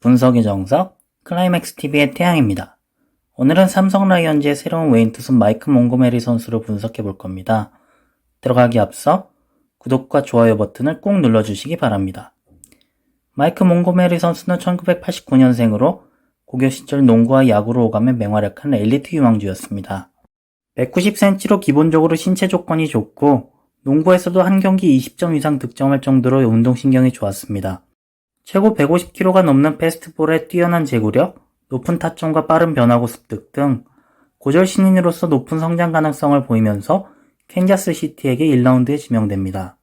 분석의 정석, 클라이맥스TV의 태양입니다. 오늘은 삼성 라이온즈의 새로운 외인 투수 마이크 몽고메리 선수를 분석해 볼 겁니다. 들어가기 앞서 구독과 좋아요 버튼을 꼭 눌러주시기 바랍니다. 마이크 몽고메리 선수는 1989년생으로 고교 시절 농구와 야구로 오가며 맹활약한 엘리트 유망주였습니다. 190cm로 기본적으로 신체 조건이 좋고 농구에서도 한 경기 20점 이상 득점할 정도로 운동신경이 좋았습니다. 최고 150kg가 넘는 패스트볼의 뛰어난 제구력, 높은 타점과 빠른 변화구 습득 등 고졸 신인으로서 높은 성장 가능성을 보이면서 캔자스 시티에게 1라운드에 지명됩니다.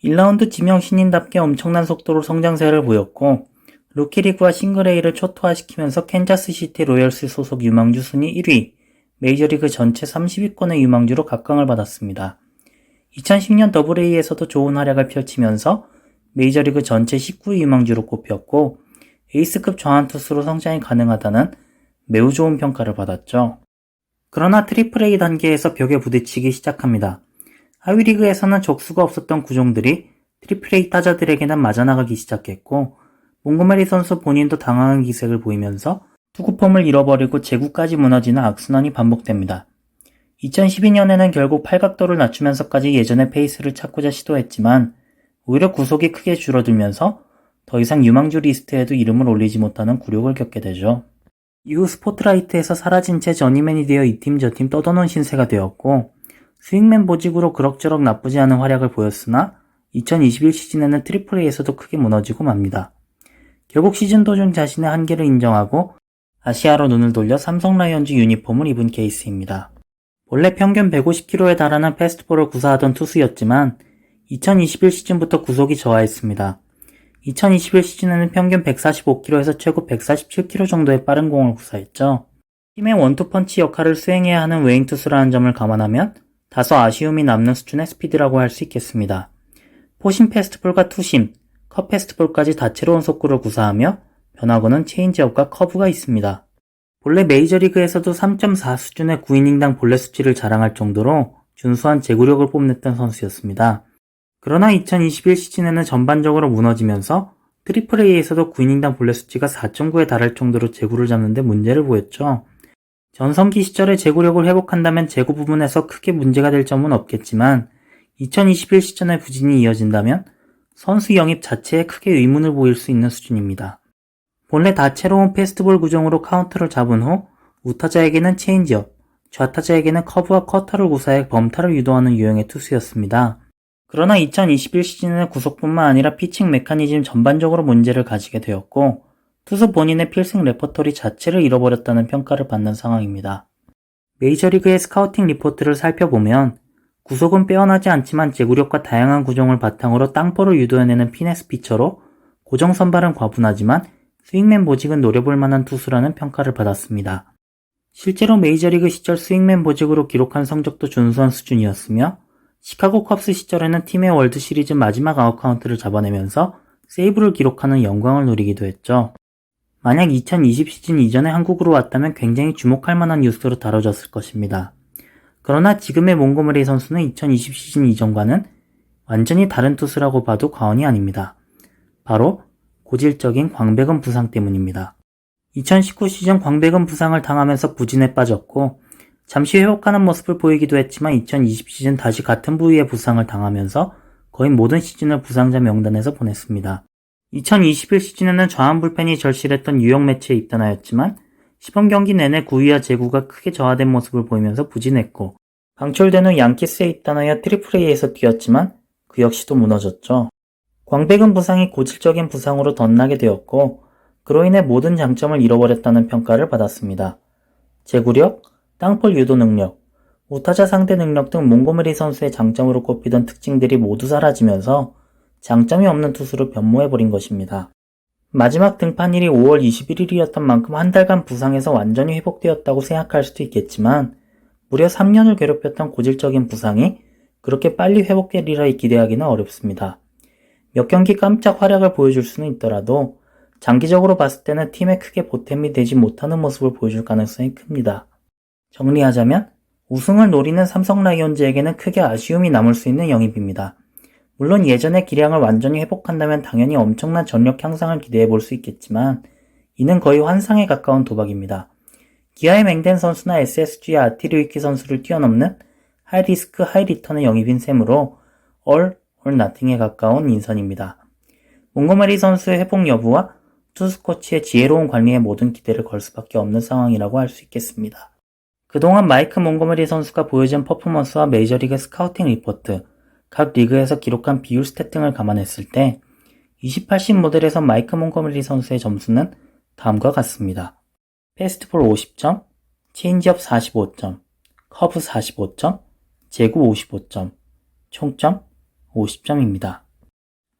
1라운드 지명 신인답게 엄청난 속도로 성장세를 보였고 루키리그와 싱글A를 초토화시키면서 캔자스 시티 로열스 소속 유망주 순위 1위, 메이저리그 전체 30위권의 유망주로 각광을 받았습니다. 2010년 더블A에서도 좋은 활약을 펼치면서 메이저리그 전체 19위 유망주로 꼽혔고 에이스급 좌완투수로 성장이 가능하다는 매우 좋은 평가를 받았죠. 그러나 트리플 A 단계에서 벽에 부딪히기 시작합니다. 하위 리그에서는 적수가 없었던 구종들이 트리플 A 타자들에게는 맞아나가기 시작했고 몽고메리 선수 본인도 당황한 기색을 보이면서 투구폼을 잃어버리고 제구까지 무너지는 악순환이 반복됩니다. 2012년에는 결국 팔각도를 낮추면서까지 예전의 페이스를 찾고자 시도했지만 오히려 구속이 크게 줄어들면서 더 이상 유망주 리스트에도 이름을 올리지 못하는 굴욕을 겪게 되죠. 이후 스포트라이트에서 사라진 채 저니맨이 되어 이 팀 저 팀 떠도는 신세가 되었고 스윙맨 보직으로 그럭저럭 나쁘지 않은 활약을 보였으나 2021 시즌에는 트리플 A에서도 크게 무너지고 맙니다. 결국 시즌 도중 자신의 한계를 인정하고 아시아로 눈을 돌려 삼성 라이온즈 유니폼을 입은 케이스입니다. 원래 평균 150km에 달하는 패스트볼을 구사하던 투수였지만 2021 시즌부터 구속이 저하했습니다. 2021 시즌에는 평균 145km에서 최고 147km 정도의 빠른 공을 구사했죠. 팀의 원투펀치 역할을 수행해야 하는 외인 투수라는 점을 감안하면 다소 아쉬움이 남는 수준의 스피드라고 할 수 있겠습니다. 포심 패스트볼과 투심, 컷 패스트볼까지 다채로운 속구를 구사하며 변화구는 체인지업과 커브가 있습니다. 본래 메이저리그에서도 3.4 수준의 9이닝당 볼넷 수치를 자랑할 정도로 준수한 제구력을 뽐냈던 선수였습니다. 그러나 2021 시즌에는 전반적으로 무너지면서 트리플 A에서도 9이닝당 볼넷 수치가 4.9에 달할 정도로 제구를 잡는 데 문제를 보였죠. 전성기 시절의 제구력을 회복한다면 제구 부분에서 크게 문제가 될 점은 없겠지만 2021 시즌의 부진이 이어진다면 선수 영입 자체에 크게 의문을 보일 수 있는 수준입니다. 본래 다채로운 패스트볼 구종으로 카운트를 잡은 후 우타자에게는 체인지업, 좌타자에게는 커브와 커터를 구사해 범타를 유도하는 유형의 투수였습니다. 그러나 2021 시즌에는 구속뿐만 아니라 피칭 메커니즘 전반적으로 문제를 가지게 되었고 투수 본인의 필승 레퍼토리 자체를 잃어버렸다는 평가를 받는 상황입니다. 메이저리그의 스카우팅 리포트를 살펴보면 구속은 빼어나지 않지만 제구력과 다양한 구종을 바탕으로 땅볼을 유도해내는 피네스 피처로 고정 선발은 과분하지만 스윙맨 보직은 노려볼 만한 투수라는 평가를 받았습니다. 실제로 메이저리그 시절 스윙맨 보직으로 기록한 성적도 준수한 수준이었으며 시카고 컵스 시절에는 팀의 월드시리즈 마지막 아웃카운트를 잡아내면서 세이브를 기록하는 영광을 누리기도 했죠. 만약 2020 시즌 이전에 한국으로 왔다면 굉장히 주목할 만한 뉴스로 다뤄졌을 것입니다. 그러나 지금의 몽고메리 선수는 2020 시즌 이전과는 완전히 다른 투수라고 봐도 과언이 아닙니다. 바로 고질적인 광배근 부상 때문입니다. 2019 시즌 광배근 부상을 당하면서 부진에 빠졌고 잠시 회복하는 모습을 보이기도 했지만 2020 시즌 다시 같은 부위의 부상을 당하면서 거의 모든 시즌을 부상자 명단에서 보냈습니다. 2021 시즌에는 좌완 불펜이 절실했던 유형 매치에 입단하였지만 시범 경기 내내 구위와 제구가 크게 저하된 모습을 보이면서 부진했고 방출된 후 양키스에 입단하여 트리플 A에서 뛰었지만 그 역시도 무너졌죠. 광배근 부상이 고질적인 부상으로 덧나게 되었고 그로 인해 모든 장점을 잃어버렸다는 평가를 받았습니다. 제구력, 땅볼 유도 능력, 우타자 상대 능력 등 몽고메리 선수의 장점으로 꼽히던 특징들이 모두 사라지면서 장점이 없는 투수로 변모해버린 것입니다. 마지막 등판일이 5월 21일이었던 만큼 한 달간 부상에서 완전히 회복되었다고 생각할 수도 있겠지만 무려 3년을 괴롭혔던 고질적인 부상이 그렇게 빨리 회복되리라 기대하기는 어렵습니다. 몇 경기 깜짝 활약을 보여줄 수는 있더라도 장기적으로 봤을 때는 팀에 크게 보탬이 되지 못하는 모습을 보여줄 가능성이 큽니다. 정리하자면 우승을 노리는 삼성 라이온즈에게는 크게 아쉬움이 남을 수 있는 영입입니다. 물론 예전의 기량을 완전히 회복한다면 당연히 엄청난 전력 향상을 기대해 볼 수 있겠지만 이는 거의 환상에 가까운 도박입니다. 기아의 맹댄 선수나 SSG의 아티르위키 선수를 뛰어넘는 하이리스크 하이리턴의 영입인 셈으로 all or nothing에 가까운 인선입니다. 몽고메리 선수의 회복 여부와 투수 코치의 지혜로운 관리에 모든 기대를 걸 수밖에 없는 상황이라고 할 수 있겠습니다. 그동안 마이크 몽고메리 선수가 보여준 퍼포먼스와 메이저리그 스카우팅 리포트, 각 리그에서 기록한 비율 스탯 등을 감안했을 때 28신 모델에서 마이크 몽고메리 선수의 점수는 다음과 같습니다. 패스트볼 50점, 체인지업 45점, 커브 45점, 제구 55점, 총점 50점입니다.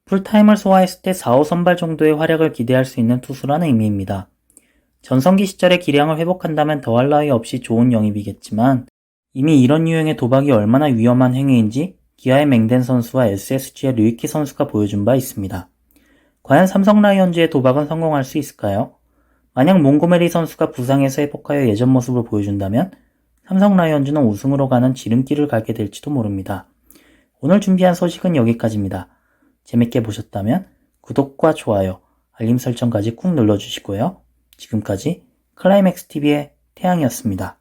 풀타임을 소화했을 때 4호 선발 정도의 활약을 기대할 수 있는 투수라는 의미입니다. 전성기 시절의 기량을 회복한다면 더할 나위 없이 좋은 영입이겠지만 이미 이런 유형의 도박이 얼마나 위험한 행위인지 기아의 맹댄 선수와 SSG의 류이키 선수가 보여준 바 있습니다. 과연 삼성 라이온즈의 도박은 성공할 수 있을까요? 만약 몽고메리 선수가 부상에서 회복하여 예전 모습을 보여준다면 삼성 라이온즈는 우승으로 가는 지름길을 가게 될지도 모릅니다. 오늘 준비한 소식은 여기까지입니다. 재밌게 보셨다면 구독과 좋아요, 알림 설정까지 꾹 눌러주시고요. 지금까지 클라이맥스TV의 태양이었습니다.